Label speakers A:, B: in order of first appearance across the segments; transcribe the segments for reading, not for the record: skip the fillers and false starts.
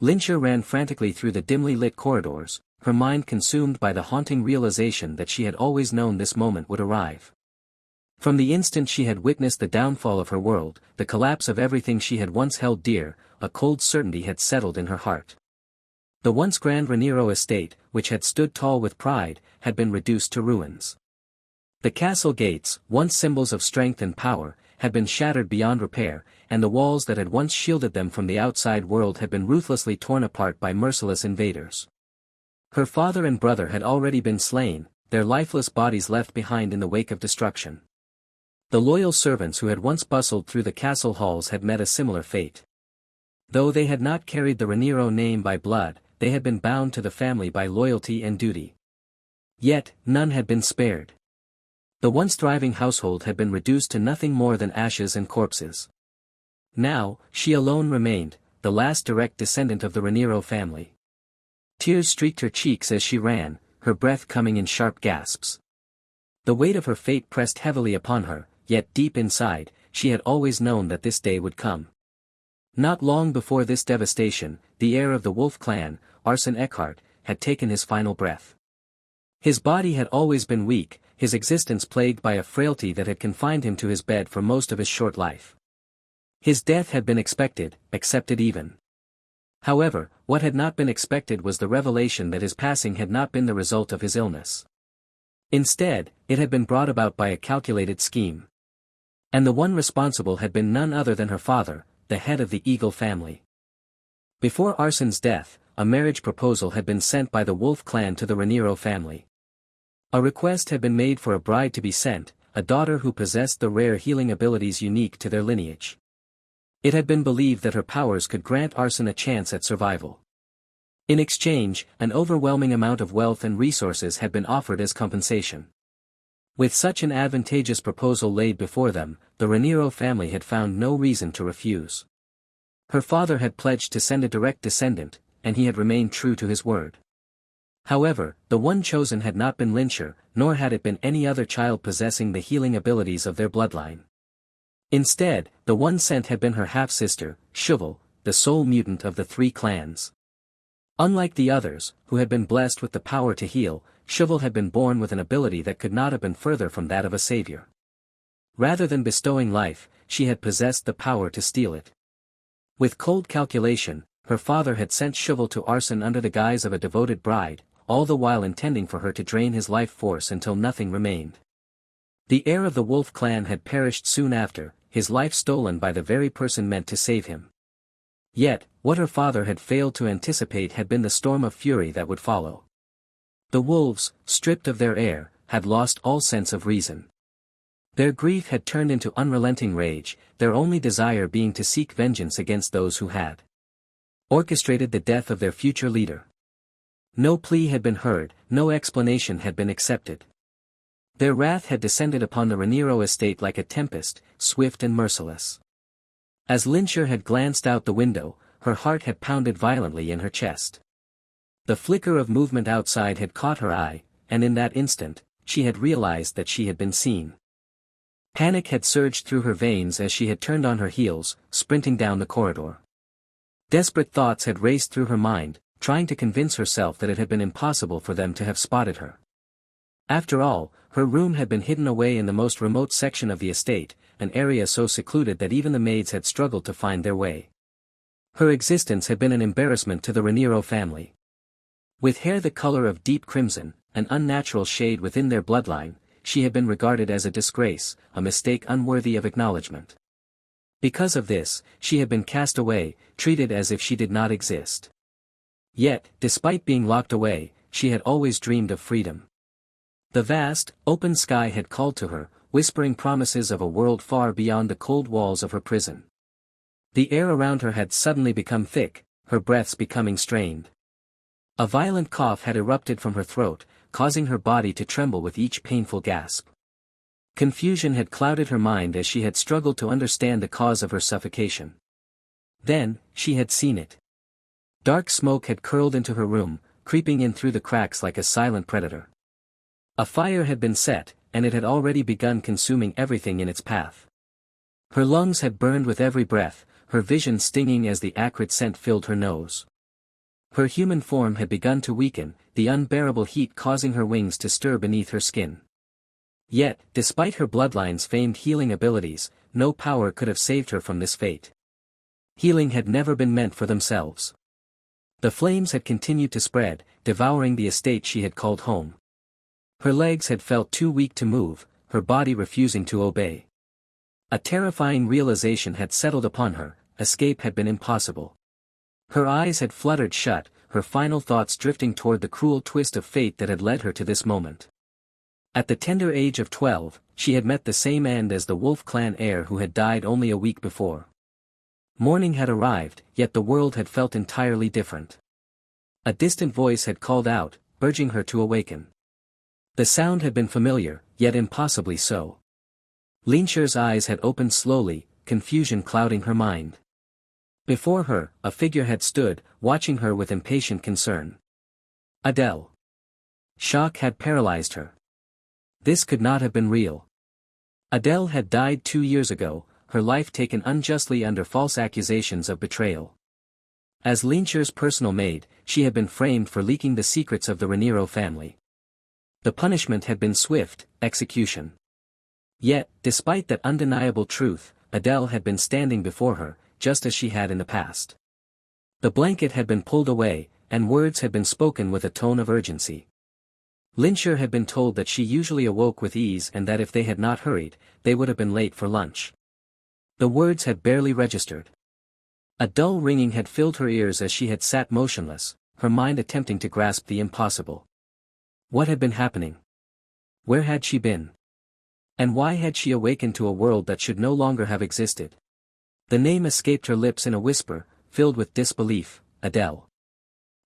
A: Lyncher ran frantically through the dimly lit corridors, her mind consumed by the haunting realization that she had always known this moment would arrive. From the instant she had witnessed the downfall of her world, the collapse of everything she had once held dear, a cold certainty had settled in her heart. The once grand Raniero estate, which had stood tall with pride, had been reduced to ruins. The castle gates, once symbols of strength and power, had been shattered beyond repair, and the walls that had once shielded them from the outside world had been ruthlessly torn apart by merciless invaders. Her father and brother had already been slain, their lifeless bodies left behind in the wake of destruction. The loyal servants who had once bustled through the castle halls had met a similar fate. Though they had not carried the Raniero name by blood, they had been bound to the family by loyalty and duty. Yet, none had been spared. The once thriving household had been reduced to nothing more than ashes and corpses. Now, she alone remained, the last direct descendant of the Raniero family. Tears streaked her cheeks as she ran, her breath coming in sharp gasps. The weight of her fate pressed heavily upon her, yet deep inside, she had always known that this day would come. Not long before this devastation, the heir of the Wolf clan, Arsène Eckhart, had taken his final breath. His body had always been weak, his existence plagued by a frailty that had confined him to his bed for most of his short life. His death had been expected, accepted even. However, what had not been expected was the revelation that his passing had not been the result of his illness. Instead, it had been brought about by a calculated scheme. And the one responsible had been none other than her father, the head of the Eagle family. Before Arsène's death, a marriage proposal had been sent by the Wolf clan to the Raniero family. A request had been made for a bride to be sent, a daughter who possessed the rare healing abilities unique to their lineage. It had been believed that her powers could grant Arsène a chance at survival. In exchange, an overwhelming amount of wealth and resources had been offered as compensation. With such an advantageous proposal laid before them, the Raniero family had found no reason to refuse. Her father had pledged to send a direct descendant, and he had remained true to his word. However, the one chosen had not been Lyncher, nor had it been any other child possessing the healing abilities of their bloodline. Instead, the one sent had been her half-sister, Shovel, the sole mutant of the three clans. Unlike the others, who had been blessed with the power to heal, Shovel had been born with an ability that could not have been further from that of a savior. Rather than bestowing life, she had possessed the power to steal it. With cold calculation, her father had sent Shovel to Arsène under the guise of a devoted bride, all the while intending for her to drain his life force until nothing remained. The heir of the Wolf clan had perished soon after, his life stolen by the very person meant to save him. Yet, what her father had failed to anticipate had been the storm of fury that would follow. The wolves, stripped of their heir, had lost all sense of reason. Their grief had turned into unrelenting rage, their only desire being to seek vengeance against those who had orchestrated the death of their future leader. No plea had been heard, no explanation had been accepted. Their wrath had descended upon the Raniero estate like a tempest, swift and merciless. As Lyncher had glanced out the window, her heart had pounded violently in her chest. The flicker of movement outside had caught her eye, and in that instant, she had realized that she had been seen. Panic had surged through her veins as she had turned on her heels, sprinting down the corridor. Desperate thoughts had raced through her mind, trying to convince herself that it had been impossible for them to have spotted her. After all, her room had been hidden away in the most remote section of the estate, an area so secluded that even the maids had struggled to find their way. Her existence had been an embarrassment to the Raniero family. With hair the color of deep crimson, an unnatural shade within their bloodline, she had been regarded as a disgrace, a mistake unworthy of acknowledgement. Because of this, she had been cast away, treated as if she did not exist. Yet, despite being locked away, she had always dreamed of freedom. The vast, open sky had called to her, whispering promises of a world far beyond the cold walls of her prison. The air around her had suddenly become thick, her breaths becoming strained. A violent cough had erupted from her throat, causing her body to tremble with each painful gasp. Confusion had clouded her mind as she had struggled to understand the cause of her suffocation. Then, she had seen it. Dark smoke had curled into her room, creeping in through the cracks like a silent predator. A fire had been set, and it had already begun consuming everything in its path. Her lungs had burned with every breath, her vision stinging as the acrid scent filled her nose. Her human form had begun to weaken, the unbearable heat causing her wings to stir beneath her skin. Yet, despite her bloodline's famed healing abilities, no power could have saved her from this fate. Healing had never been meant for themselves. The flames had continued to spread, devouring the estate she had called home. Her legs had felt too weak to move, her body refusing to obey. A terrifying realization had settled upon her: escape had been impossible. Her eyes had fluttered shut, her final thoughts drifting toward the cruel twist of fate that had led her to this moment. At the tender age of 12, she had met the same end as the Wolf clan heir who had died only a week before. Morning had arrived, yet the world had felt entirely different. A distant voice had called out, urging her to awaken. The sound had been familiar, yet impossibly so. Linsher's eyes had opened slowly, confusion clouding her mind. Before her, a figure had stood, watching her with impatient concern. Adele. Shock had paralyzed her. This could not have been real. Adele had died 2 years ago, her life taken unjustly under false accusations of betrayal. As Linsher's personal maid, she had been framed for leaking the secrets of the Raniero family. The punishment had been swift: execution. Yet, despite that undeniable truth, Adele had been standing before her, just as she had in the past. The blanket had been pulled away, and words had been spoken with a tone of urgency. Linsher had been told that she usually awoke with ease and that if they had not hurried, they would have been late for lunch. The words had barely registered. A dull ringing had filled her ears as she had sat motionless, her mind attempting to grasp the impossible. What had been happening? Where had she been? And why had she awakened to a world that should no longer have existed? The name escaped her lips in a whisper, filled with disbelief: Adele.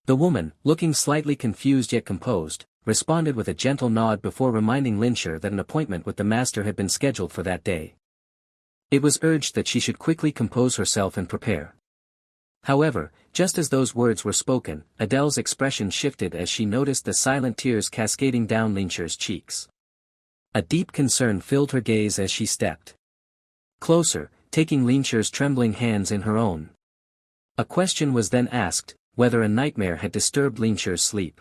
A: The woman, looking slightly confused yet composed, responded with a gentle nod before reminding Linsher that an appointment with the master had been scheduled for that day. It was urged that she should quickly compose herself and prepare. However, just as those words were spoken, Adele's expression shifted as she noticed the silent tears cascading down Linsher's cheeks. A deep concern filled her gaze as she stepped closer, taking Linsher's trembling hands in her own. A question was then asked: whether a nightmare had disturbed Linsher's sleep.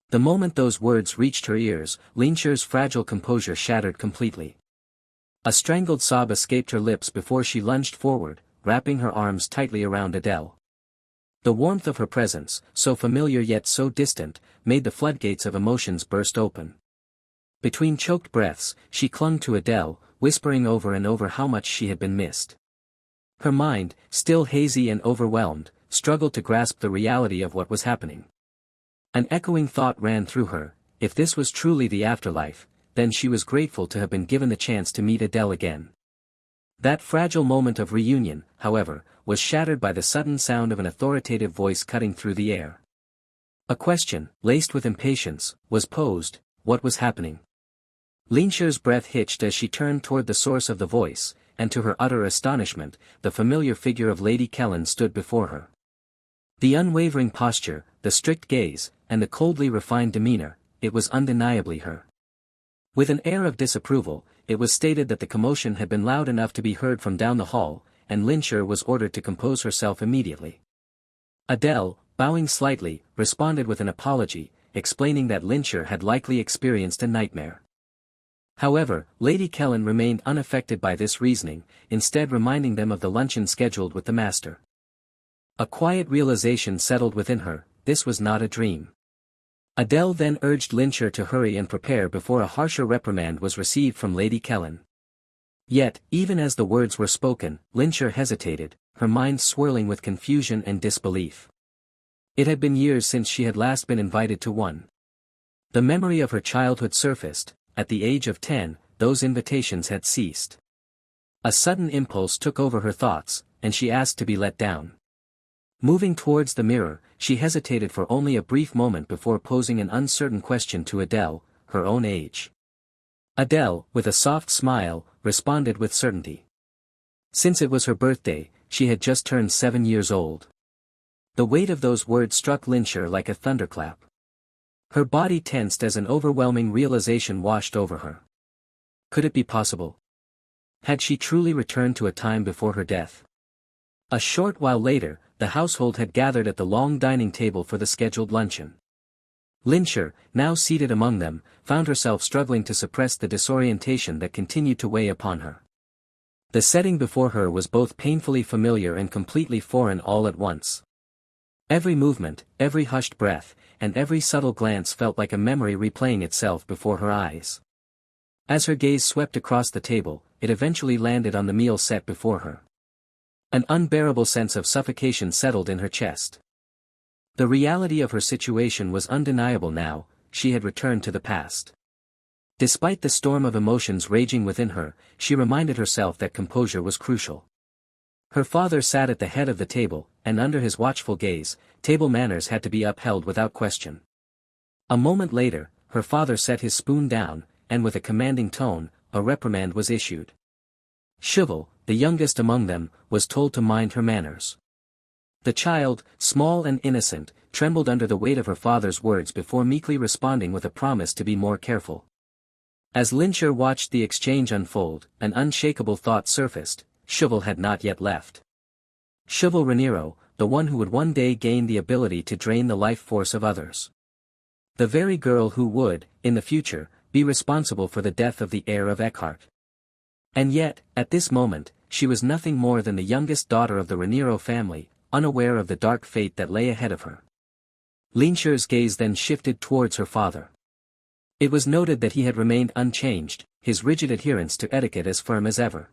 A: The moment those words reached her ears, Linsher's fragile composure shattered completely. A strangled sob escaped her lips before she lunged forward, wrapping her arms tightly around Adele. The warmth of her presence, so familiar yet so distant, made the floodgates of emotions burst open. Between choked breaths, she clung to Adele, whispering over and over how much she had been missed. Her mind, still hazy and overwhelmed, struggled to grasp the reality of what was happening. An echoing thought ran through her: if this was truly the afterlife, then she was grateful to have been given the chance to meet Adele again. That fragile moment of reunion, however, was shattered by the sudden sound of an authoritative voice cutting through the air. A question, laced with impatience, was posed: what was happening? Linsher's breath hitched as she turned toward the source of the voice, and to her utter astonishment, the familiar figure of Lady Kellen stood before her. The unwavering posture, the strict gaze, and the coldly refined demeanor, it was undeniably her. With an air of disapproval, it was stated that the commotion had been loud enough to be heard from down the hall, and Linsher was ordered to compose herself immediately. Adele, bowing slightly, responded with an apology, explaining that Linsher had likely experienced a nightmare. However, Lady Kellen remained unaffected by this reasoning, instead reminding them of the luncheon scheduled with the master. A quiet realization settled within her: this was not a dream. Adele then urged Linsher to hurry and prepare before a harsher reprimand was received from Lady Kellen. Yet, even as the words were spoken, Linsher hesitated, her mind swirling with confusion and disbelief. It had been years since she had last been invited to one. The memory of her childhood surfaced: at the age of 10, those invitations had ceased. A sudden impulse took over her thoughts, and she asked to be let down. Moving towards the mirror, she hesitated for only a brief moment before posing an uncertain question to Adele, her own age. Adele, with a soft smile, responded with certainty. Since it was her birthday, she had just turned 7 years old. The weight of those words struck Linsher like a thunderclap. Her body tensed as an overwhelming realization washed over her. Could it be possible? Had she truly returned to a time before her death? A short while later, the household had gathered at the long dining table for the scheduled luncheon. Lincher, now seated among them, found herself struggling to suppress the disorientation that continued to weigh upon her. The setting before her was both painfully familiar and completely foreign all at once. Every movement, every hushed breath, and every subtle glance felt like a memory replaying itself before her eyes. As her gaze swept across the table, it eventually landed on the meal set before her. An unbearable sense of suffocation settled in her chest. The reality of her situation was undeniable now, she had returned to the past. Despite the storm of emotions raging within her, she reminded herself that composure was crucial. Her father sat at the head of the table, and under his watchful gaze, table manners had to be upheld without question. A moment later, her father set his spoon down, and with a commanding tone, a reprimand was issued. Shivel, the youngest among them, was told to mind her manners. The child, small and innocent, trembled under the weight of her father's words before meekly responding with a promise to be more careful. As Lincher watched the exchange unfold, an unshakable thought surfaced: Shivel had not yet left. Shivel Rhaenyra, the one who would one day gain the ability to drain the life force of others. The very girl who would, in the future, be responsible for the death of the heir of Eckhart. And yet, at this moment, she was nothing more than the youngest daughter of the Rhaenyra family, unaware of the dark fate that lay ahead of her. Lincher's gaze then shifted towards her father. It was noted that he had remained unchanged, his rigid adherence to etiquette as firm as ever.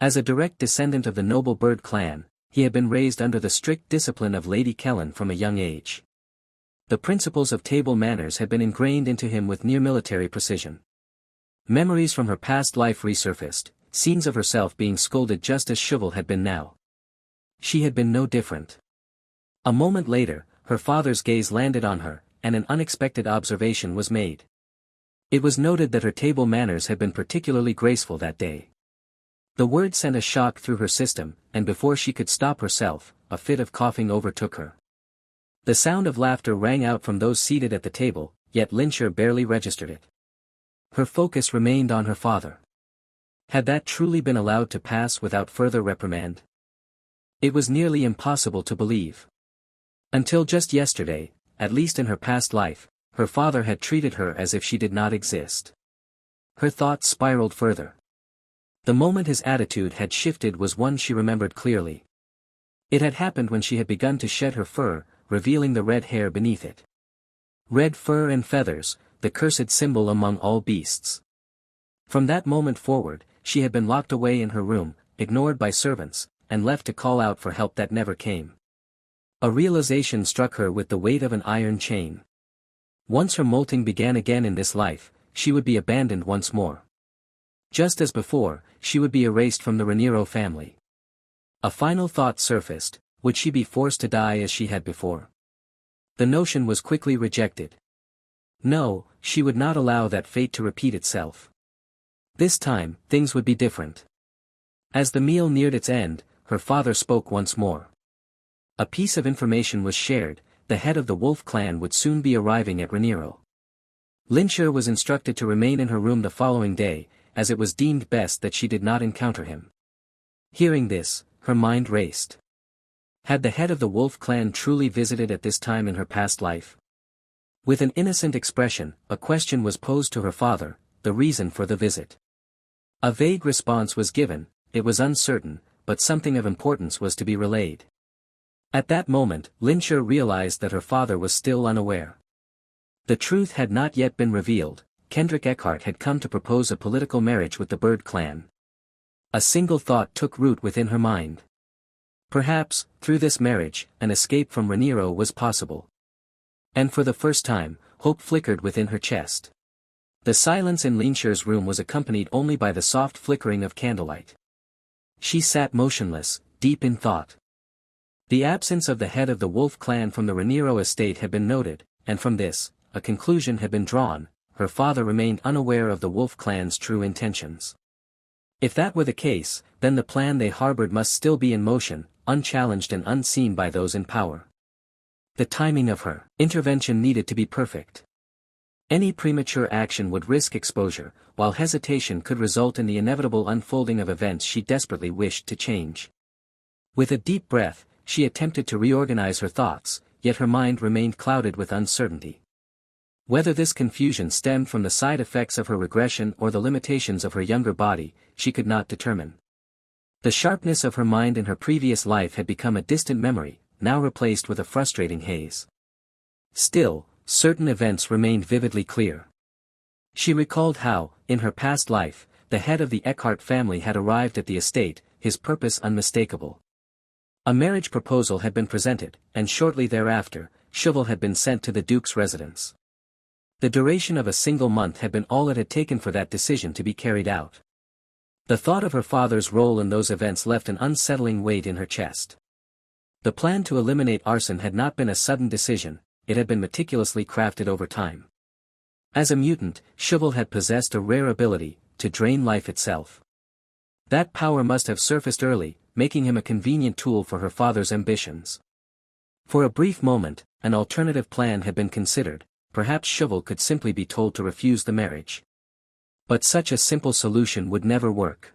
A: As a direct descendant of the noble bird clan, he had been raised under the strict discipline of Lady Kellen from a young age. The principles of table manners had been ingrained into him with near military precision. Memories from her past life resurfaced, scenes of herself being scolded just as Shivel had been now. She had been no different. A moment later, her father's gaze landed on her, and an unexpected observation was made. It was noted that her table manners had been particularly graceful that day. The word sent a shock through her system, and before she could stop herself, a fit of coughing overtook her. The sound of laughter rang out from those seated at the table, yet Lincher barely registered it. Her focus remained on her father. Had that truly been allowed to pass without further reprimand? It was nearly impossible to believe. Until just yesterday, at least in her past life, her father had treated her as if she did not exist. Her thoughts spiraled further. The moment his attitude had shifted was one she remembered clearly. It had happened when she had begun to shed her fur, revealing the red hair beneath it. Red fur and feathers, the cursed symbol among all beasts. From that moment forward, she had been locked away in her room, ignored by servants, and left to call out for help that never came. A realization struck her with the weight of an iron chain. Once her molting began again in this life, she would be abandoned once more. Just as before, she would be erased from the Rhaenyra family. A final thought surfaced: would she be forced to die as she had before? The notion was quickly rejected. No, she would not allow that fate to repeat itself. This time, things would be different. As the meal neared its end, her father spoke once more. A piece of information was shared: the head of the Wolf clan would soon be arriving at Rhaenyra. Lincher was instructed to remain in her room the following day, as it was deemed best that she did not encounter him. Hearing this, her mind raced. Had the head of the Wolf clan truly visited at this time in her past life? With an innocent expression, a question was posed to her father: the reason for the visit. A vague response was given: it was uncertain, but something of importance was to be relayed. At that moment, Lincher realized that her father was still unaware. The truth had not yet been revealed: Kendrick Eckhart had come to propose a political marriage with the Bird clan. A single thought took root within her mind. Perhaps, through this marriage, an escape from Rhaenyra was possible. And for the first time, hope flickered within her chest. The silence in Lincher's room was accompanied only by the soft flickering of candlelight. She sat motionless, deep in thought. The absence of the head of the Wolf clan from the Rhaenyra estate had been noted, and from this, a conclusion had been drawn: her father remained unaware of the Wolf clan's true intentions. If that were the case, then the plan they harbored must still be in motion, unchallenged and unseen by those in power. The timing of her intervention needed to be perfect. Any premature action would risk exposure, while hesitation could result in the inevitable unfolding of events she desperately wished to change. With a deep breath, she attempted to reorganize her thoughts, yet her mind remained clouded with uncertainty. Whether this confusion stemmed from the side effects of her regression or the limitations of her younger body, she could not determine. The sharpness of her mind in her previous life had become a distant memory, now replaced with a frustrating haze. Still, certain events remained vividly clear. She recalled how, in her past life, the head of the Eckhart family had arrived at the estate, his purpose unmistakable. A marriage proposal had been presented, and shortly thereafter, Chauvel had been sent to the Duke's residence. The duration of a single month had been all it had taken for that decision to be carried out. The thought of her father's role in those events left an unsettling weight in her chest. The plan to eliminate arson had not been a sudden decision, it had been meticulously crafted over time. As a mutant, Chauvel had possessed a rare ability, to drain life itself. That power must have surfaced early, making him a convenient tool for her father's ambitions. For a brief moment, an alternative plan had been considered. Perhaps Chauvel could simply be told to refuse the marriage. But such a simple solution would never work.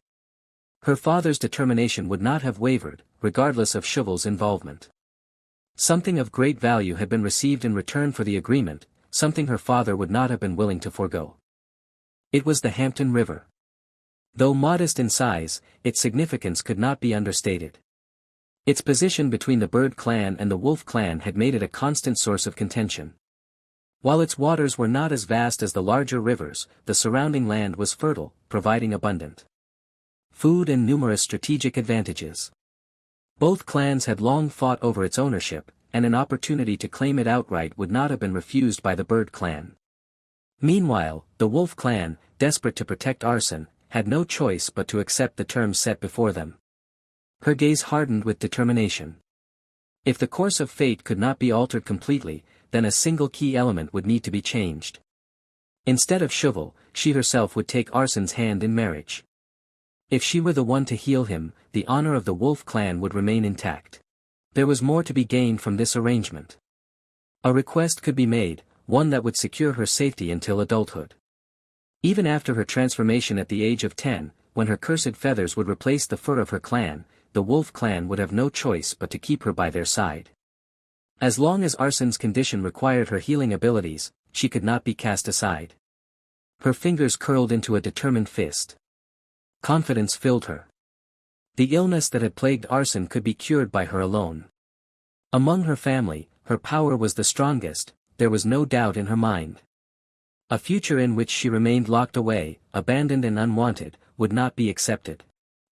A: Her father's determination would not have wavered, regardless of Chauvel's involvement. Something of great value had been received in return for the agreement, something her father would not have been willing to forego. It was the Hampton River. Though modest in size, its significance could not be understated. Its position between the Bird clan and the Wolf clan had made it a constant source of contention. While its waters were not as vast as the larger rivers, the surrounding land was fertile, providing abundant food and numerous strategic advantages. Both clans had long fought over its ownership, and an opportunity to claim it outright would not have been refused by the Bird clan. Meanwhile, the Wolf clan, desperate to protect arson, had no choice but to accept the terms set before them. Her gaze hardened with determination. If the course of fate could not be altered completely, then a single key element would need to be changed. Instead of Chauvel, she herself would take Arson's hand in marriage. If she were the one to heal him, the honor of the Wolf clan would remain intact. There was more to be gained from this arrangement. A request could be made, one that would secure her safety until adulthood. Even after her transformation at the age of 10, when her cursed feathers would replace the fur of her clan, the Wolf clan would have no choice but to keep her by their side. As long as Arson's condition required her healing abilities, she could not be cast aside. Her fingers curled into a determined fist. Confidence filled her. The illness that had plagued Arson could be cured by her alone. Among her family, her power was the strongest, there was no doubt in her mind. A future in which she remained locked away, abandoned and unwanted, would not be accepted.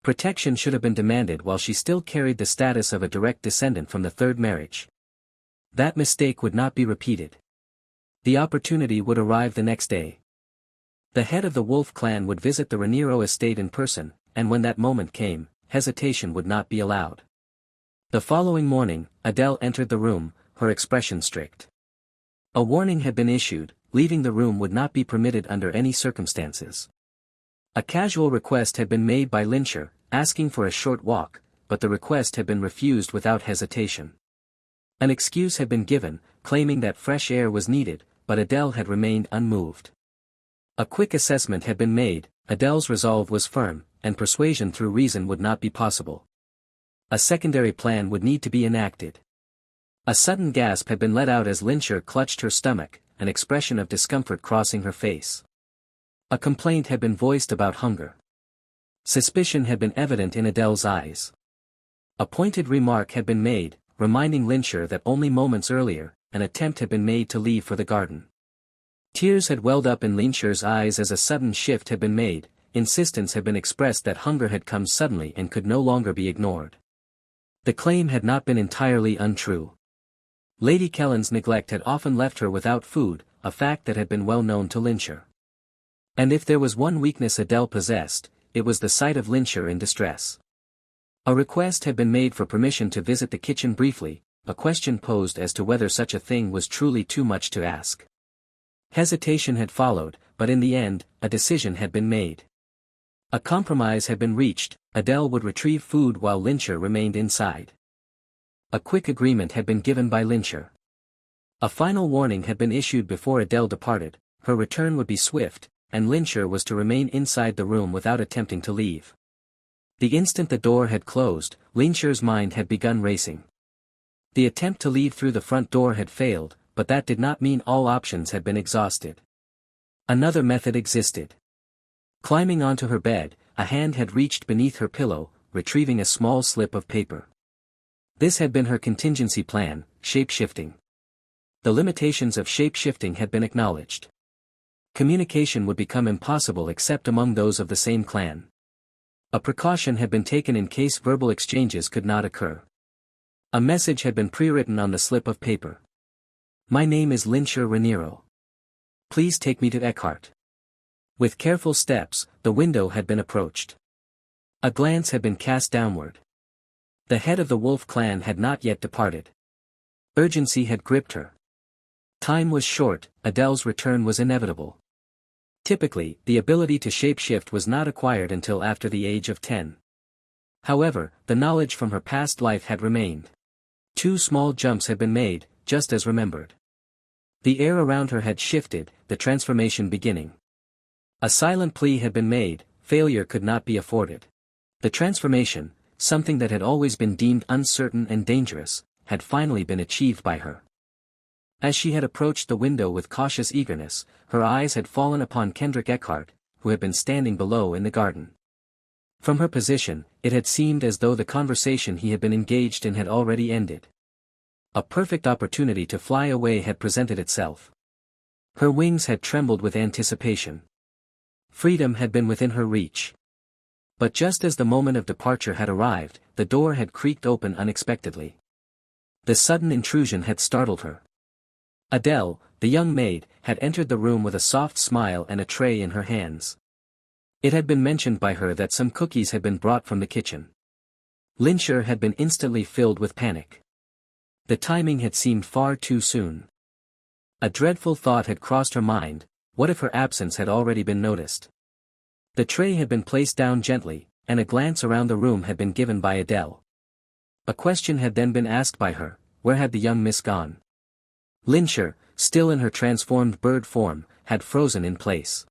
A: Protection should have been demanded while she still carried the status of a direct descendant from the third marriage. That mistake would not be repeated. The opportunity would arrive the next day. The head of the Wolf clan would visit the Raniero estate in person, and when that moment came, hesitation would not be allowed. The following morning, Adele entered the room, her expression strict. A warning had been issued, leaving the room would not be permitted under any circumstances. A casual request had been made by Lyncher, asking for a short walk, but the request had been refused without hesitation. An excuse had been given, claiming that fresh air was needed, but Adele had remained unmoved. A quick assessment had been made, Adele's resolve was firm, and persuasion through reason would not be possible. A secondary plan would need to be enacted. A sudden gasp had been let out as Lyncher clutched her stomach, an expression of discomfort crossing her face. A complaint had been voiced about hunger. Suspicion had been evident in Adele's eyes. A pointed remark had been made, reminding Lyncher that only moments earlier, an attempt had been made to leave for the garden. Tears had welled up in Lyncher's eyes as a sudden shift had been made, insistence had been expressed that hunger had come suddenly and could no longer be ignored. The claim had not been entirely untrue. Lady Kellen's neglect had often left her without food, a fact that had been well known to Lyncher. And if there was one weakness Adele possessed, it was the sight of Lyncher in distress. A request had been made for permission to visit the kitchen briefly, a question posed as to whether such a thing was truly too much to ask. Hesitation had followed, but in the end, a decision had been made. A compromise had been reached, Adele would retrieve food while Lyncher remained inside. A quick agreement had been given by Lyncher. A final warning had been issued before Adele departed, her return would be swift, and Lyncher was to remain inside the room without attempting to leave. The instant the door had closed, Lyncher's mind had begun racing. The attempt to leave through the front door had failed, but that did not mean all options had been exhausted. Another method existed. Climbing onto her bed, a hand had reached beneath her pillow, retrieving a small slip of paper. This had been her contingency plan, shape-shifting. The limitations of shape-shifting had been acknowledged. Communication would become impossible except among those of the same clan. A precaution had been taken in case verbal exchanges could not occur. A message had been pre-written on the slip of paper. My name is Linsher Raniero. Please take me to Eckhart. With careful steps, the window had been approached. A glance had been cast downward. The head of the wolf clan had not yet departed. Urgency had gripped her. Time was short, Adele's return was inevitable. Typically, the ability to shapeshift was not acquired until after the age of 10. However, the knowledge from her past life had remained. 2 small jumps had been made, just as remembered. The air around her had shifted, the transformation beginning. A silent plea had been made, failure could not be afforded. The transformation, something that had always been deemed uncertain and dangerous, had finally been achieved by her. As she had approached the window with cautious eagerness, her eyes had fallen upon Kendrick Eckhart, who had been standing below in the garden. From her position, it had seemed as though the conversation he had been engaged in had already ended. A perfect opportunity to fly away had presented itself. Her wings had trembled with anticipation. Freedom had been within her reach. But just as the moment of departure had arrived, the door had creaked open unexpectedly. The sudden intrusion had startled her. Adele, the young maid, had entered the room with a soft smile and a tray in her hands. It had been mentioned by her that some cookies had been brought from the kitchen. Linsher had been instantly filled with panic. The timing had seemed far too soon. A dreadful thought had crossed her mind, what if her absence had already been noticed? The tray had been placed down gently, and a glance around the room had been given by Adele. A question had then been asked by her, where had the young miss gone? Linsher, still in her transformed bird form, had frozen in place.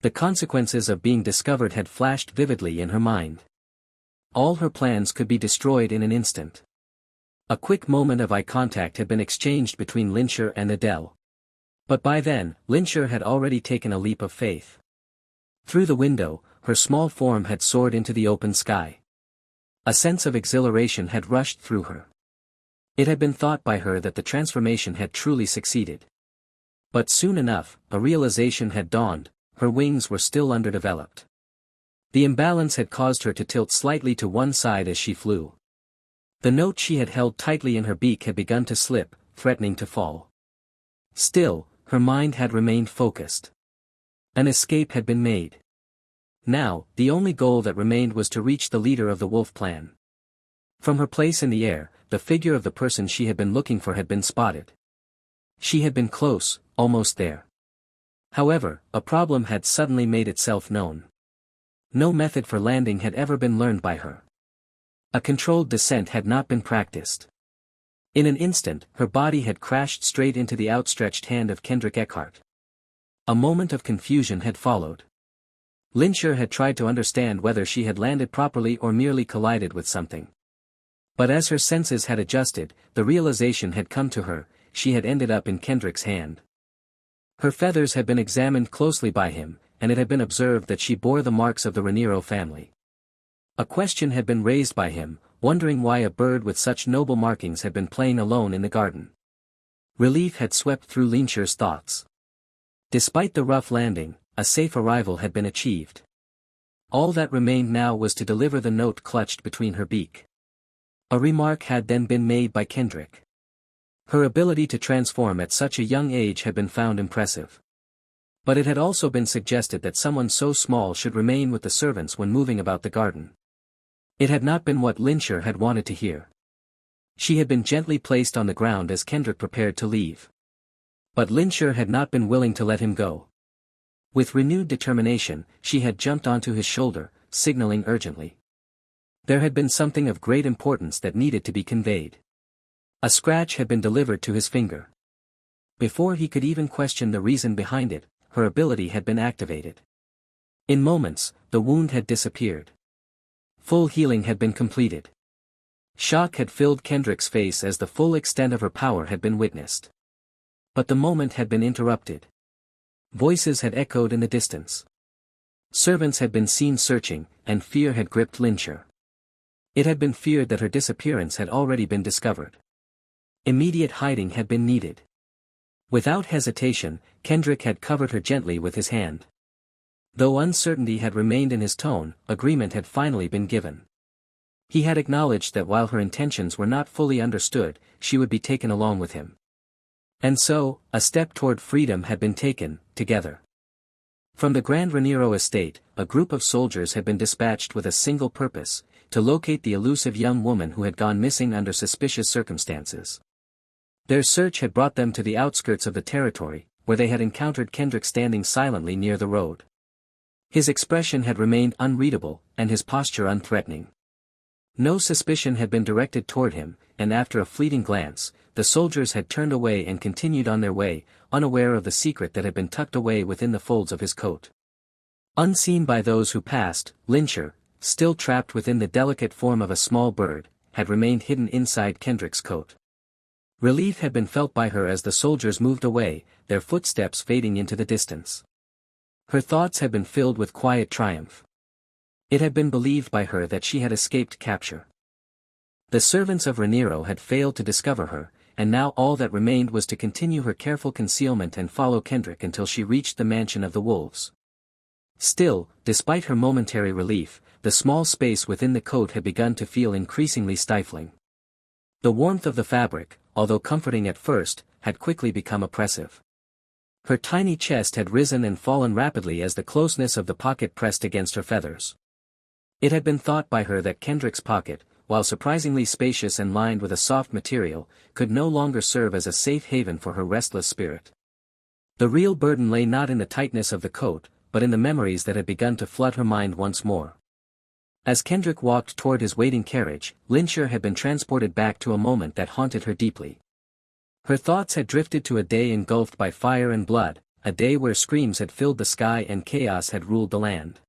A: The consequences of being discovered had flashed vividly in her mind. All her plans could be destroyed in an instant. A quick moment of eye contact had been exchanged between Linsher and Adele. But by then, Linsher had already taken a leap of faith. Through the window, her small form had soared into the open sky. A sense of exhilaration had rushed through her. It had been thought by her that the transformation had truly succeeded. But soon enough, a realization had dawned, her wings were still underdeveloped. The imbalance had caused her to tilt slightly to one side as she flew. The note she had held tightly in her beak had begun to slip, threatening to fall. Still, her mind had remained focused. An escape had been made. Now, the only goal that remained was to reach the leader of the wolf clan. From her place in the air, the figure of the person she had been looking for had been spotted. She had been close, almost there. However, a problem had suddenly made itself known. No method for landing had ever been learned by her. A controlled descent had not been practiced. In an instant, her body had crashed straight into the outstretched hand of Kendrick Eckhart. A moment of confusion had followed. Linsher had tried to understand whether she had landed properly or merely collided with something. But as her senses had adjusted, the realization had come to her, she had ended up in Kendrick's hand. Her feathers had been examined closely by him, and it had been observed that she bore the marks of the Raniero family. A question had been raised by him, wondering why a bird with such noble markings had been playing alone in the garden. Relief had swept through Linsher's thoughts. Despite the rough landing, a safe arrival had been achieved. All that remained now was to deliver the note clutched between her beak. A remark had then been made by Kendrick. Her ability to transform at such a young age had been found impressive. But it had also been suggested that someone so small should remain with the servants when moving about the garden. It had not been what Linsher had wanted to hear. She had been gently placed on the ground as Kendrick prepared to leave. But Linsher had not been willing to let him go. With renewed determination, she had jumped onto his shoulder, signaling urgently. There had been something of great importance that needed to be conveyed. A scratch had been delivered to his finger. Before he could even question the reason behind it, her ability had been activated. In moments, the wound had disappeared. Full healing had been completed. Shock had filled Kendrick's face as the full extent of her power had been witnessed. But the moment had been interrupted. Voices had echoed in the distance. Servants had been seen searching, and fear had gripped Lyncher. It had been feared that her disappearance had already been discovered. Immediate hiding had been needed. Without hesitation, Kendrick had covered her gently with his hand. Though uncertainty had remained in his tone, agreement had finally been given. He had acknowledged that while her intentions were not fully understood, she would be taken along with him. And so, a step toward freedom had been taken, together. From the Grand Raniero estate, a group of soldiers had been dispatched with a single purpose, to locate the elusive young woman who had gone missing under suspicious circumstances. Their search had brought them to the outskirts of the territory, where they had encountered Kendrick standing silently near the road. His expression had remained unreadable, and his posture unthreatening. No suspicion had been directed toward him, and after a fleeting glance, the soldiers had turned away and continued on their way, unaware of the secret that had been tucked away within the folds of his coat. Unseen by those who passed, Lyncher, still trapped within the delicate form of a small bird, had remained hidden inside Kendrick's coat. Relief had been felt by her as the soldiers moved away, their footsteps fading into the distance. Her thoughts had been filled with quiet triumph. It had been believed by her that she had escaped capture. The servants of Raniero had failed to discover her, and now all that remained was to continue her careful concealment and follow Kendrick until she reached the mansion of the wolves. Still, despite her momentary relief, the small space within the coat had begun to feel increasingly stifling. The warmth of the fabric, although comforting at first, had quickly become oppressive. Her tiny chest had risen and fallen rapidly as the closeness of the pocket pressed against her feathers. It had been thought by her that Kendrick's pocket, while surprisingly spacious and lined with a soft material, could no longer serve as a safe haven for her restless spirit. The real burden lay not in the tightness of the coat, but in the memories that had begun to flood her mind once more. As Kendrick walked toward his waiting carriage, Lyncher had been transported back to a moment that haunted her deeply. Her thoughts had drifted to a day engulfed by fire and blood, a day where screams had filled the sky and chaos had ruled the land.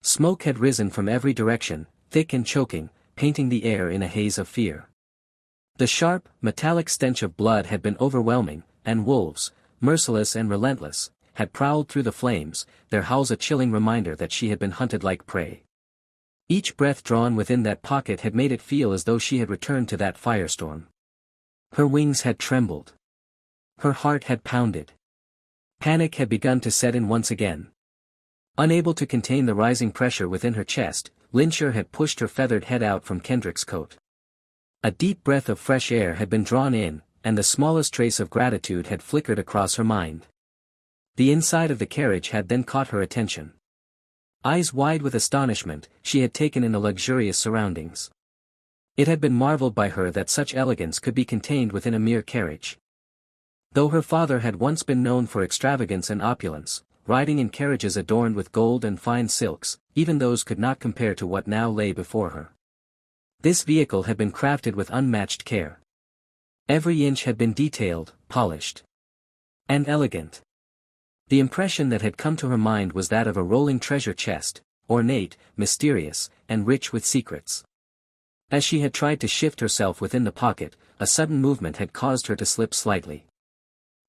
A: Smoke had risen from every direction, thick and choking, painting the air in a haze of fear. The sharp, metallic stench of blood had been overwhelming, and wolves, merciless and relentless, had prowled through the flames, their howls a chilling reminder that she had been hunted like prey. Each breath drawn within that pocket had made it feel as though she had returned to that firestorm. Her wings had trembled. Her heart had pounded. Panic had begun to set in once again. Unable to contain the rising pressure within her chest, Lyncher had pushed her feathered head out from Kendrick's coat. A deep breath of fresh air had been drawn in, and the smallest trace of gratitude had flickered across her mind. The inside of the carriage had then caught her attention. Eyes wide with astonishment, she had taken in the luxurious surroundings. It had been marveled by her that such elegance could be contained within a mere carriage. Though her father had once been known for extravagance and opulence, riding in carriages adorned with gold and fine silks, even those could not compare to what now lay before her. This vehicle had been crafted with unmatched care. Every inch had been detailed, polished, and elegant. The impression that had come to her mind was that of a rolling treasure chest, ornate, mysterious, and rich with secrets. As she had tried to shift herself within the pocket, a sudden movement had caused her to slip slightly.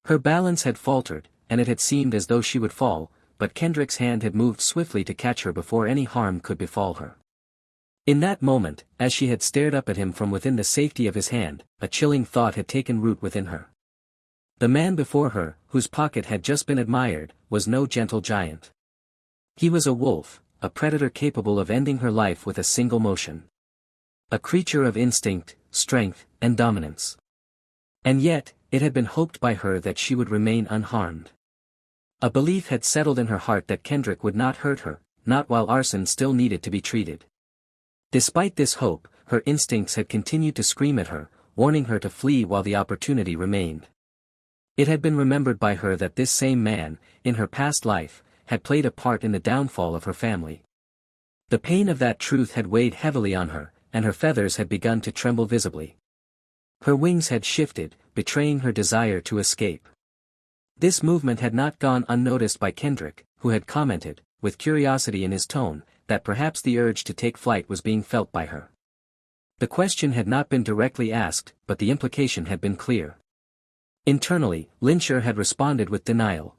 A: Her balance had faltered, and it had seemed as though she would fall, but Kendrick's hand had moved swiftly to catch her before any harm could befall her. In that moment, as she had stared up at him from within the safety of his hand, a chilling thought had taken root within her. The man before her, whose pocket had just been admired, was no gentle giant. He was a wolf, a predator capable of ending her life with a single motion. A creature of instinct, strength, and dominance. And yet, it had been hoped by her that she would remain unharmed. A belief had settled in her heart that Kendrick would not hurt her, not while arson still needed to be treated. Despite this hope, her instincts had continued to scream at her, warning her to flee while the opportunity remained. It had been remembered by her that this same man, in her past life, had played a part in the downfall of her family. The pain of that truth had weighed heavily on her, and her feathers had begun to tremble visibly. Her wings had shifted, betraying her desire to escape. This movement had not gone unnoticed by Kendrick, who had commented, with curiosity in his tone, that perhaps the urge to take flight was being felt by her. The question had not been directly asked, but the implication had been clear. Internally, Lyncher had responded with denial.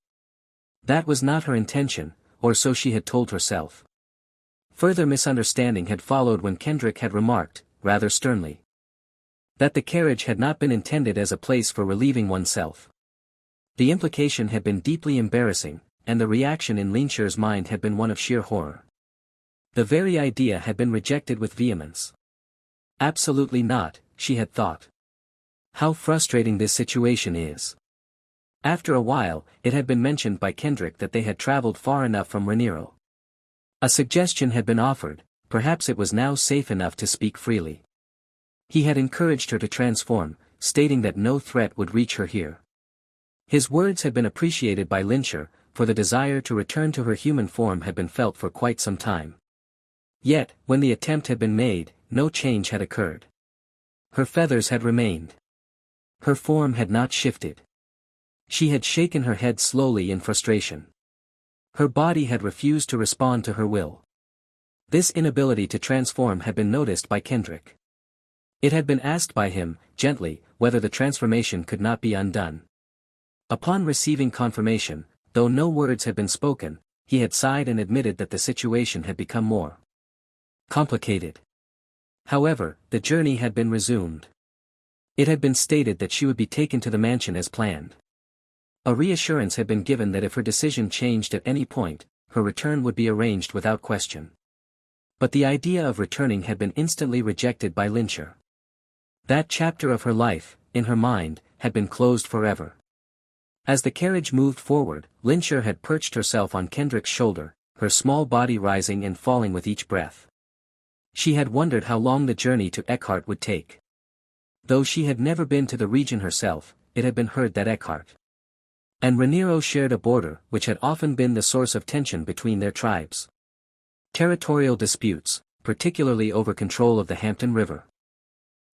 A: That was not her intention, or so she had told herself. Further misunderstanding had followed when Kendrick had remarked, rather sternly, that the carriage had not been intended as a place for relieving oneself. The implication had been deeply embarrassing, and the reaction in Lyncher's mind had been one of sheer horror. The very idea had been rejected with vehemence. Absolutely not, she had thought. How frustrating this situation is. After a while, it had been mentioned by Kendrick that they had traveled far enough from Rhaenyra. A suggestion had been offered, perhaps it was now safe enough to speak freely. He had encouraged her to transform, stating that no threat would reach her here. His words had been appreciated by Lyncher, for the desire to return to her human form had been felt for quite some time. Yet, when the attempt had been made, no change had occurred. Her feathers had remained. Her form had not shifted. She had shaken her head slowly in frustration. Her body had refused to respond to her will. This inability to transform had been noticed by Kendrick. It had been asked by him, gently, whether the transformation could not be undone. Upon receiving confirmation, though no words had been spoken, he had sighed and admitted that the situation had become more complicated. However, the journey had been resumed. It had been stated that she would be taken to the mansion as planned. A reassurance had been given that if her decision changed at any point, her return would be arranged without question. But the idea of returning had been instantly rejected by Lyncher. That chapter of her life, in her mind, had been closed forever. As the carriage moved forward, Lyncher had perched herself on Kendrick's shoulder, her small body rising and falling with each breath. She had wondered how long the journey to Eckhart would take. Though she had never been to the region herself, it had been heard that Eckhart and Rhaenyra shared a border which had often been the source of tension between their tribes. Territorial disputes, particularly over control of the Hampton River,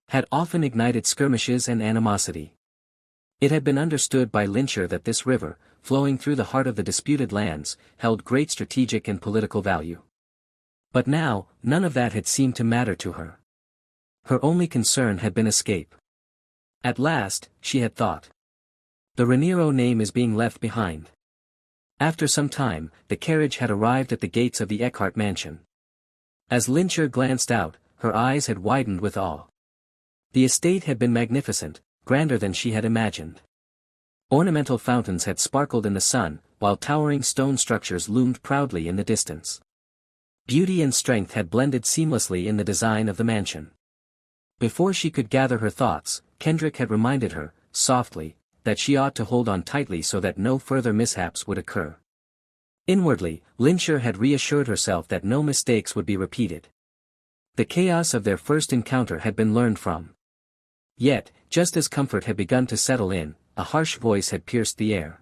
A: had often ignited skirmishes and animosity. It had been understood by Lyncher that this river, flowing through the heart of the disputed lands, held great strategic and political value. But now, none of that had seemed to matter to her. Her only concern had been escape. At last, she had thought, the Rhaenyra name is being left behind. After some time, the carriage had arrived at the gates of the Eckhart mansion. As Lyncher glanced out, her eyes had widened with awe. The estate had been magnificent, grander than she had imagined. Ornamental fountains had sparkled in the sun, while towering stone structures loomed proudly in the distance. Beauty and strength had blended seamlessly in the design of the mansion. Before she could gather her thoughts, Kendrick had reminded her, softly, that she ought to hold on tightly so that no further mishaps would occur. Inwardly, Lyncher had reassured herself that no mistakes would be repeated. The chaos of their first encounter had been learned from. Yet, just as comfort had begun to settle in, a harsh voice had pierced the air.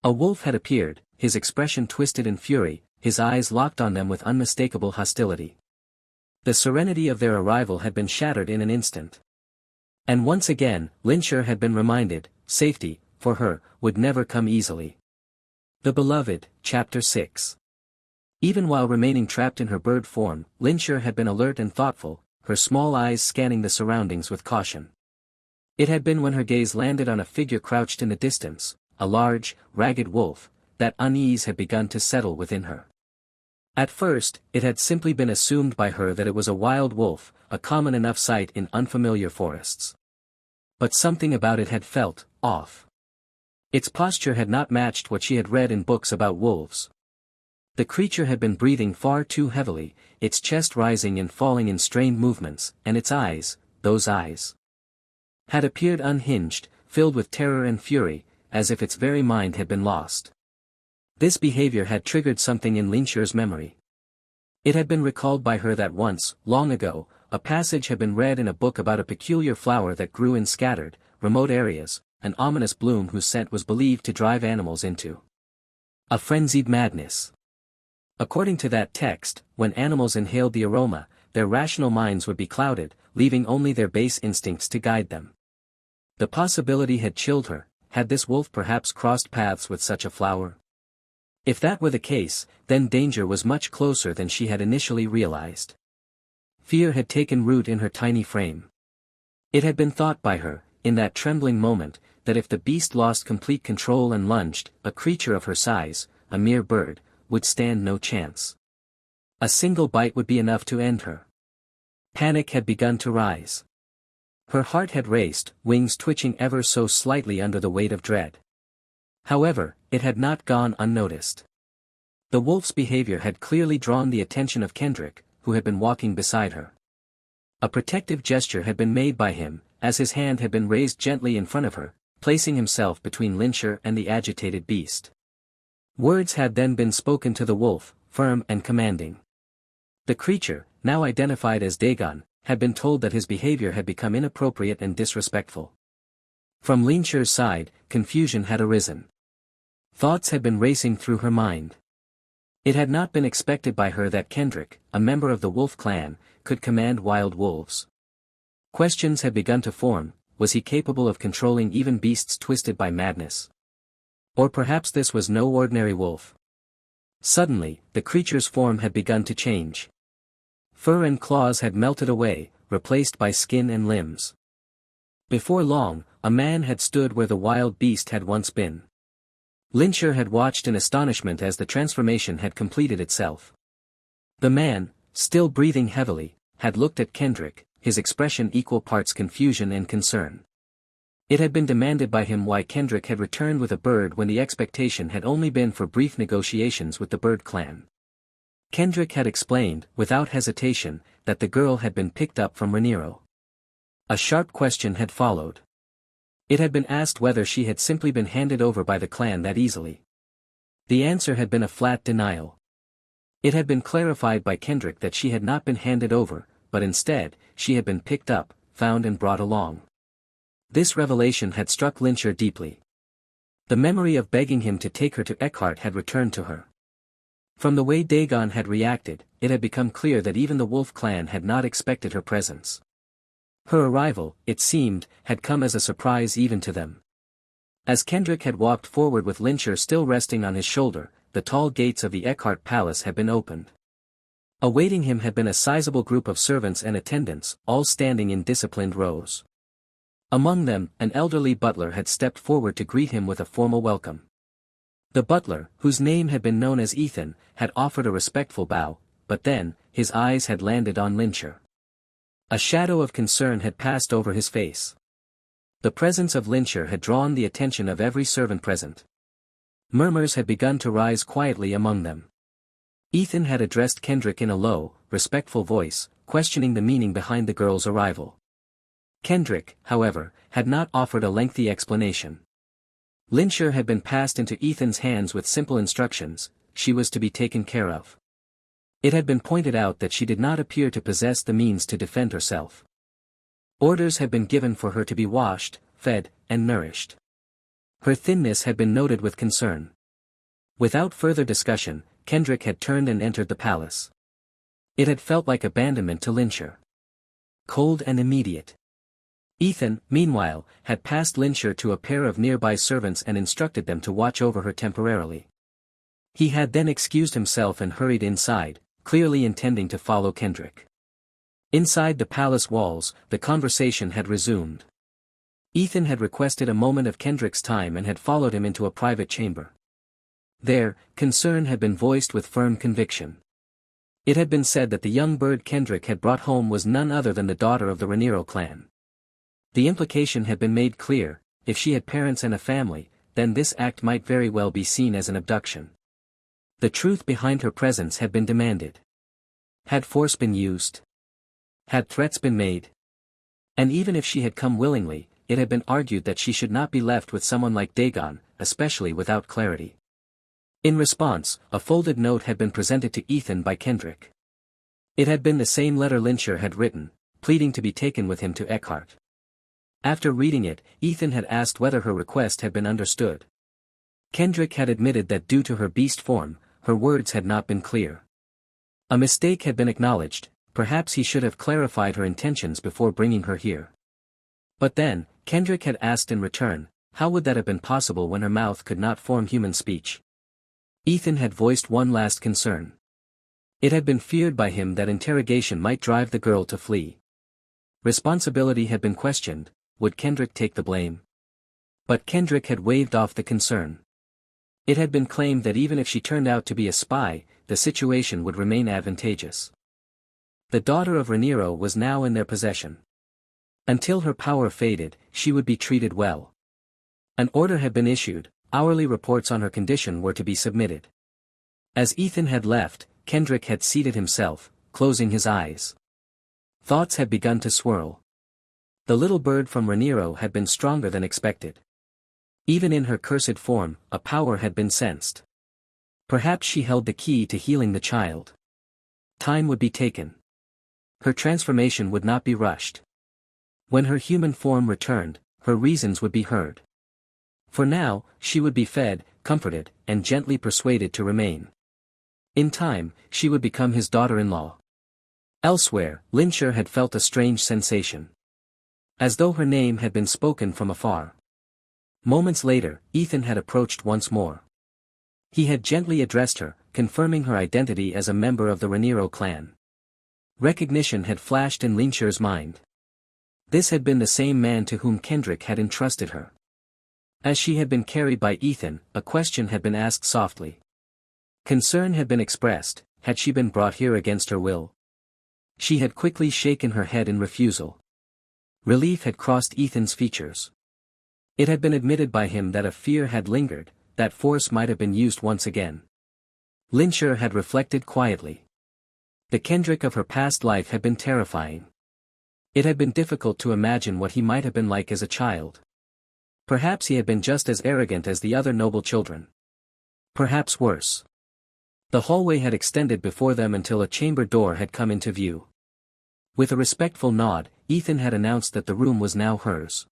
A: A wolf had appeared, his expression twisted in fury, his eyes locked on them with unmistakable hostility. The serenity of their arrival had been shattered in an instant. And once again, Lyncher had been reminded, safety, for her, would never come easily. The Beloved, Chapter 6. Even while remaining trapped in her bird form, Lyncher had been alert and thoughtful, her small eyes scanning the surroundings with caution. It had been when her gaze landed on a figure crouched in the distance, a large, ragged wolf, that unease had begun to settle within her. At first, it had simply been assumed by her that it was a wild wolf, a common enough sight in unfamiliar forests. But something about it had felt off. Its posture had not matched what she had read in books about wolves. The creature had been breathing far too heavily, its chest rising and falling in strained movements, and its eyes, those eyes, had appeared unhinged, filled with terror and fury, as if its very mind had been lost. This behavior had triggered something in Lyncher's memory. It had been recalled by her that once, long ago, a passage had been read in a book about a peculiar flower that grew in scattered, remote areas, an ominous bloom whose scent was believed to drive animals into a frenzied madness. According to that text, when animals inhaled the aroma, their rational minds would be clouded, leaving only their base instincts to guide them. The possibility had chilled her, had this wolf perhaps crossed paths with such a flower? If that were the case, then danger was much closer than she had initially realized. Fear had taken root in her tiny frame. It had been thought by her, in that trembling moment, that if the beast lost complete control and lunged, a creature of her size, a mere bird, would stand no chance. A single bite would be enough to end her. Panic had begun to rise. Her heart had raced, wings twitching ever so slightly under the weight of dread. However, it had not gone unnoticed. The wolf's behavior had clearly drawn the attention of Kendrick, who had been walking beside her. A protective gesture had been made by him, as his hand had been raised gently in front of her, placing himself between Lyncher and the agitated beast. Words had then been spoken to the wolf, firm and commanding. The creature, now identified as Dagon, had been told that his behavior had become inappropriate and disrespectful. From Lyncher's side, confusion had arisen. Thoughts had been racing through her mind. It had not been expected by her that Kendrick, a member of the wolf clan, could command wild wolves. Questions had begun to form: was he capable of controlling even beasts twisted by madness? Or perhaps this was no ordinary wolf. Suddenly, the creature's form had begun to change. Fur and claws had melted away, replaced by skin and limbs. Before long, a man had stood where the wild beast had once been. Lyncher had watched in astonishment as the transformation had completed itself. The man, still breathing heavily, had looked at Kendrick, his expression equal parts confusion and concern. It had been demanded by him why Kendrick had returned with a bird when the expectation had only been for brief negotiations with the bird clan. Kendrick had explained, without hesitation, that the girl had been picked up from Rhaenyra. A sharp question had followed. It had been asked whether she had simply been handed over by the clan that easily. The answer had been a flat denial. It had been clarified by Kendrick that she had not been handed over, but instead, she had been picked up, found and brought along. This revelation had struck Lyncher deeply. The memory of begging him to take her to Eckhart had returned to her. From the way Dagon had reacted, it had become clear that even the wolf clan had not expected her presence. Her arrival, it seemed, had come as a surprise even to them. As Kendrick had walked forward with Lyncher still resting on his shoulder, the tall gates of the Eckhart Palace had been opened. Awaiting him had been a sizable group of servants and attendants, all standing in disciplined rows. Among them, an elderly butler had stepped forward to greet him with a formal welcome. The butler, whose name had been known as Ethan, had offered a respectful bow, but then, his eyes had landed on Lyncher. A shadow of concern had passed over his face. The presence of Lyncher had drawn the attention of every servant present. Murmurs had begun to rise quietly among them. Ethan had addressed Kendrick in a low, respectful voice, questioning the meaning behind the girl's arrival. Kendrick, however, had not offered a lengthy explanation. Lyncher had been passed into Ethan's hands with simple instructions: she was to be taken care of. It had been pointed out that she did not appear to possess the means to defend herself. Orders had been given for her to be washed, fed, and nourished. Her thinness had been noted with concern. Without further discussion, Kendrick had turned and entered the palace. It had felt like abandonment to Lyncher. Cold and immediate. Ethan, meanwhile, had passed Lyncher to a pair of nearby servants and instructed them to watch over her temporarily. He had then excused himself and hurried inside, clearly intending to follow Kendrick. Inside the palace walls, the conversation had resumed. Ethan had requested a moment of Kendrick's time and had followed him into a private chamber. There, concern had been voiced with firm conviction. It had been said that the young bird Kendrick had brought home was none other than the daughter of the Rhaenyra clan. The implication had been made clear: if she had parents and a family, then this act might very well be seen as an abduction. The truth behind her presence had been demanded. Had force been used? Had threats been made? And even if she had come willingly, it had been argued that she should not be left with someone like Dagon, especially without clarity. In response, a folded note had been presented to Ethan by Kendrick. It had been the same letter Lyncher had written, pleading to be taken with him to Eckhart. After reading it, Ethan had asked whether her request had been understood. Kendrick had admitted that due to her beast form, her words had not been clear. A mistake had been acknowledged: perhaps he should have clarified her intentions before bringing her here. But then, Kendrick had asked in return, how would that have been possible when her mouth could not form human speech? Ethan had voiced one last concern. It had been feared by him that interrogation might drive the girl to flee. Responsibility had been questioned. Would Kendrick take the blame? But Kendrick had waved off the concern. It had been claimed that even if she turned out to be a spy, the situation would remain advantageous. The daughter of Rhaenyra was now in their possession. Until her power faded, she would be treated well. An order had been issued, hourly reports on her condition were to be submitted. As Ethan had left, Kendrick had seated himself, closing his eyes. Thoughts had begun to swirl. The little bird from Rhaenyra had been stronger than expected. Even in her cursed form, a power had been sensed. Perhaps she held the key to healing the child. Time would be taken. Her transformation would not be rushed. When her human form returned, her reasons would be heard. For now, she would be fed, comforted, and gently persuaded to remain. In time, she would become his daughter-in-law. Elsewhere, Lyncher had felt a strange sensation. As though her name had been spoken from afar. Moments later, Ethan had approached once more. He had gently addressed her, confirming her identity as a member of the Rhaenyra clan. Recognition had flashed in Lyncher's mind. This had been the same man to whom Kendrick had entrusted her. As she had been carried by Ethan, a question had been asked softly. Concern had been expressed. Had she been brought here against her will? She had quickly shaken her head in refusal. Relief had crossed Ethan's features. It had been admitted by him that a fear had lingered, that force might have been used once again. Lyncher had reflected quietly. The Kendrick of her past life had been terrifying. It had been difficult to imagine what he might have been like as a child. Perhaps he had been just as arrogant as the other noble children. Perhaps worse. The hallway had extended before them until a chamber door had come into view. With a respectful nod, Ethan had announced that the room was now hers.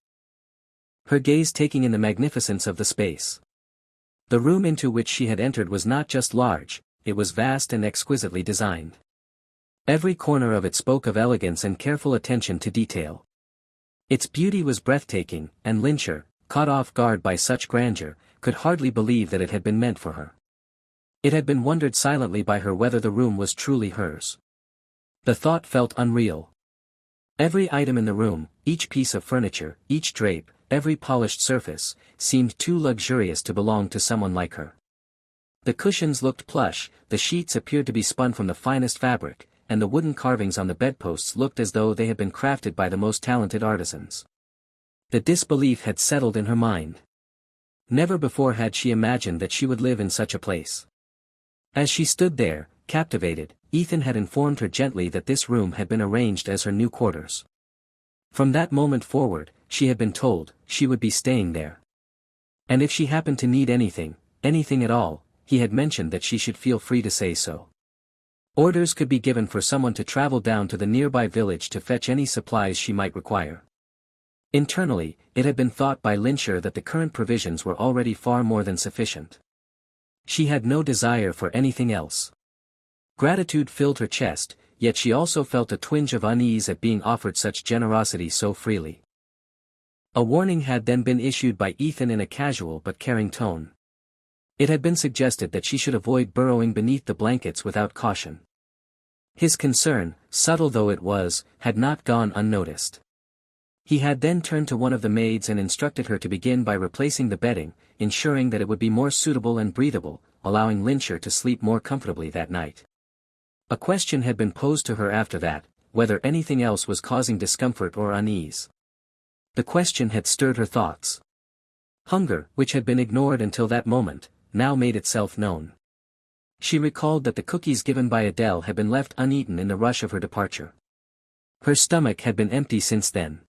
A: Her gaze taking in the magnificence of the space. The room into which she had entered was not just large, it was vast and exquisitely designed. Every corner of it spoke of elegance and careful attention to detail. Its beauty was breathtaking, and Lyncher, caught off guard by such grandeur, could hardly believe that it had been meant for her. It had been wondered silently by her whether the room was truly hers. The thought felt unreal. Every item in the room, each piece of furniture, each drape, every polished surface, seemed too luxurious to belong to someone like her. The cushions looked plush, the sheets appeared to be spun from the finest fabric, and the wooden carvings on the bedposts looked as though they had been crafted by the most talented artisans. The disbelief had settled in her mind. Never before had she imagined that she would live in such a place. As she stood there, captivated, Ethan had informed her gently that this room had been arranged as her new quarters. From that moment forward, she had been told, she would be staying there. And if she happened to need anything, anything at all, he had mentioned that she should feel free to say so. Orders could be given for someone to travel down to the nearby village to fetch any supplies she might require. Internally, it had been thought by Lyncher that the current provisions were already far more than sufficient. She had no desire for anything else. Gratitude filled her chest, yet she also felt a twinge of unease at being offered such generosity so freely. A warning had then been issued by Ethan in a casual but caring tone. It had been suggested that she should avoid burrowing beneath the blankets without caution. His concern, subtle though it was, had not gone unnoticed. He had then turned to one of the maids and instructed her to begin by replacing the bedding, ensuring that it would be more suitable and breathable, allowing Lyncher to sleep more comfortably that night. A question had been posed to her after that, whether anything else was causing discomfort or unease. The question had stirred her thoughts. Hunger, which had been ignored until that moment, now made itself known. She recalled that the cookies given by Adele had been left uneaten in the rush of her departure. Her stomach had been empty since then.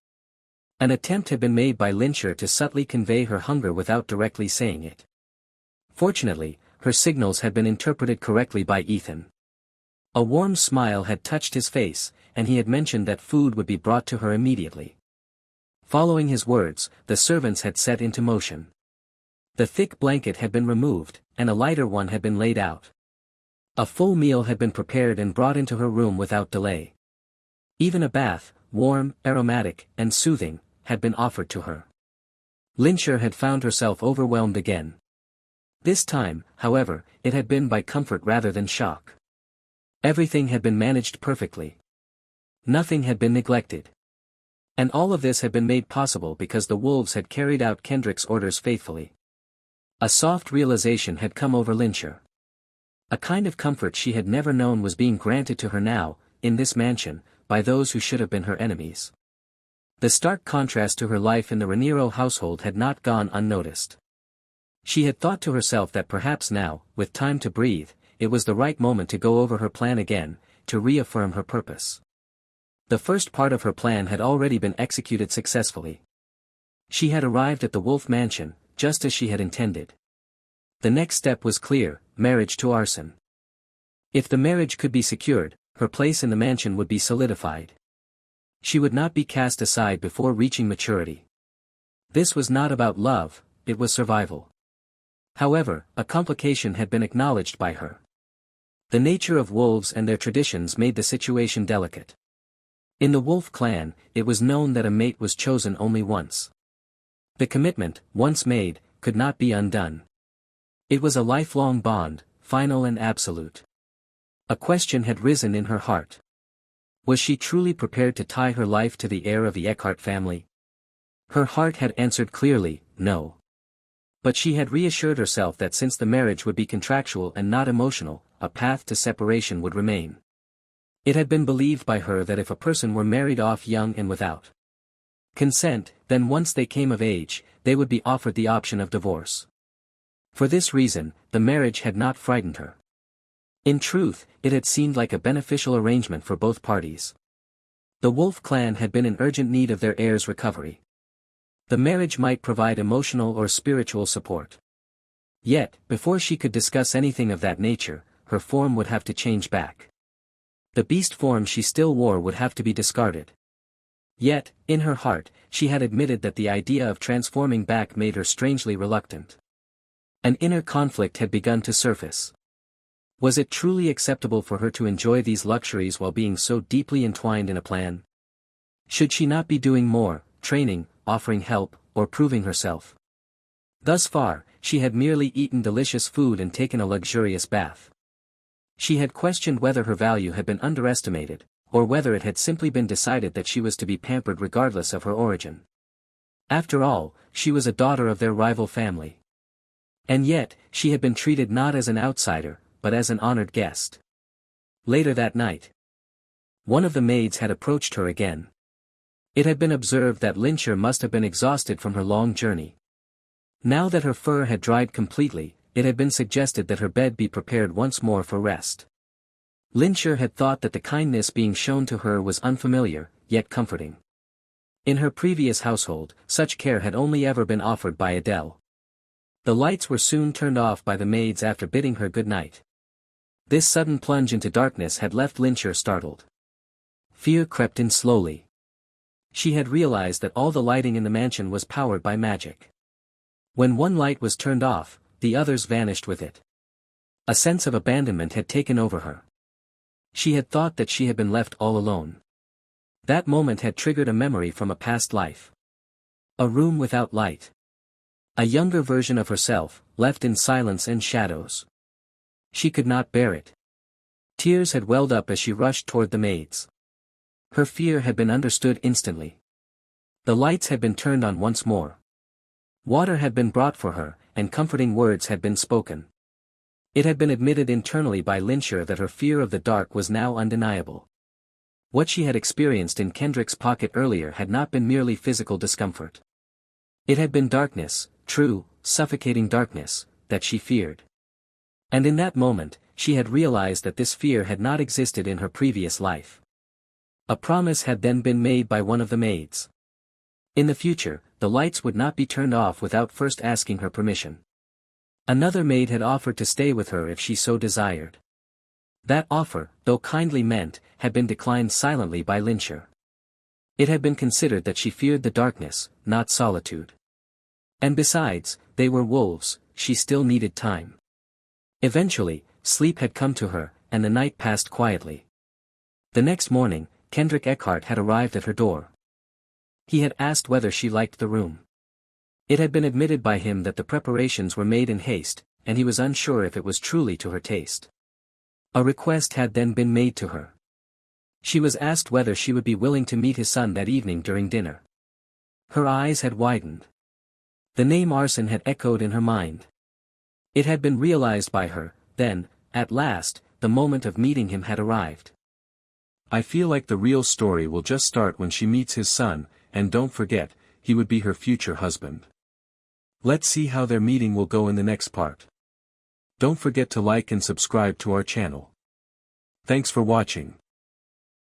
A: An attempt had been made by Lyncher to subtly convey her hunger without directly saying it. Fortunately, her signals had been interpreted correctly by Ethan. A warm smile had touched his face, and he had mentioned that food would be brought to her immediately. Following his words, the servants had set into motion. The thick blanket had been removed, and a lighter one had been laid out. A full meal had been prepared and brought into her room without delay. Even a bath, warm, aromatic, and soothing, had been offered to her. Lyncher had found herself overwhelmed again. This time, however, it had been by comfort rather than shock. Everything had been managed perfectly. Nothing had been neglected. And all of this had been made possible because the wolves had carried out Kendrick's orders faithfully. A soft realization had come over Lyncher. A kind of comfort she had never known was being granted to her now, in this mansion, by those who should have been her enemies. The stark contrast to her life in the Raniero household had not gone unnoticed. She had thought to herself that perhaps now, with time to breathe, it was the right moment to go over her plan again, to reaffirm her purpose. The first part of her plan had already been executed successfully. She had arrived at the Wolf Mansion, just as she had intended. The next step was clear: marriage to arson. If the marriage could be secured, her place in the mansion would be solidified. She would not be cast aside before reaching maturity. This was not about love, it was survival. However, a complication had been acknowledged by her. The nature of wolves and their traditions made the situation delicate. In the wolf clan, it was known that a mate was chosen only once. The commitment, once made, could not be undone. It was a lifelong bond, final and absolute. A question had risen in her heart. Was she truly prepared to tie her life to the heir of the Eckhart family? Her heart had answered clearly, no. But she had reassured herself that since the marriage would be contractual and not emotional, a path to separation would remain. It had been believed by her that if a person were married off young and without consent, then once they came of age, they would be offered the option of divorce. For this reason, the marriage had not frightened her. In truth, it had seemed like a beneficial arrangement for both parties. The Wolf clan had been in urgent need of their heir's recovery. The marriage might provide emotional or spiritual support. Yet, before she could discuss anything of that nature, her form would have to change back. The beast form she still wore would have to be discarded. Yet, in her heart, she had admitted that the idea of transforming back made her strangely reluctant. An inner conflict had begun to surface. Was it truly acceptable for her to enjoy these luxuries while being so deeply entwined in a plan? Should she not be doing more, training, offering help, or proving herself? Thus far, she had merely eaten delicious food and taken a luxurious bath. She had questioned whether her value had been underestimated, or whether it had simply been decided that she was to be pampered regardless of her origin. After all, she was a daughter of their rival family. And yet, she had been treated not as an outsider, but as an honored guest. Later that night, one of the maids had approached her again. It had been observed that Lyncher must have been exhausted from her long journey. Now that her fur had dried completely, it had been suggested that her bed be prepared once more for rest. Lyncher had thought that the kindness being shown to her was unfamiliar, yet comforting. In her previous household, such care had only ever been offered by Adele. The lights were soon turned off by the maids after bidding her good night. This sudden plunge into darkness had left Lyncher startled. Fear crept in slowly. She had realized that all the lighting in the mansion was powered by magic. When one light was turned off, the others vanished with it. A sense of abandonment had taken over her. She had thought that she had been left all alone. That moment had triggered a memory from a past life. A room without light. A younger version of herself, left in silence and shadows. She could not bear it. Tears had welled up as she rushed toward the maids. Her fear had been understood instantly. The lights had been turned on once more. Water had been brought for her, and comforting words had been spoken. It had been admitted internally by Lyncher that her fear of the dark was now undeniable. What she had experienced in Kendrick's pocket earlier had not been merely physical discomfort. It had been darkness, true, suffocating darkness, that she feared. And in that moment, she had realized that this fear had not existed in her previous life. A promise had then been made by one of the maids. In the future, the lights would not be turned off without first asking her permission. Another maid had offered to stay with her if she so desired. That offer, though kindly meant, had been declined silently by Lyncher. It had been considered that she feared the darkness, not solitude. And besides, they were wolves, she still needed time. Eventually, sleep had come to her, and the night passed quietly. The next morning, Kendrick Eckhart had arrived at her door. He had asked whether she liked the room. It had been admitted by him that the preparations were made in haste, and he was unsure if it was truly to her taste. A request had then been made to her. She was asked whether she would be willing to meet his son that evening during dinner. Her eyes had widened. The name Arson had echoed in her mind. It had been realized by her, then, at last, the moment of meeting him had arrived.
B: I feel like the real story will just start when she meets his son, and don't forget, he would be her future husband. Let's see how their meeting will go in the next part. Don't forget to like and subscribe to our channel. Thanks for watching.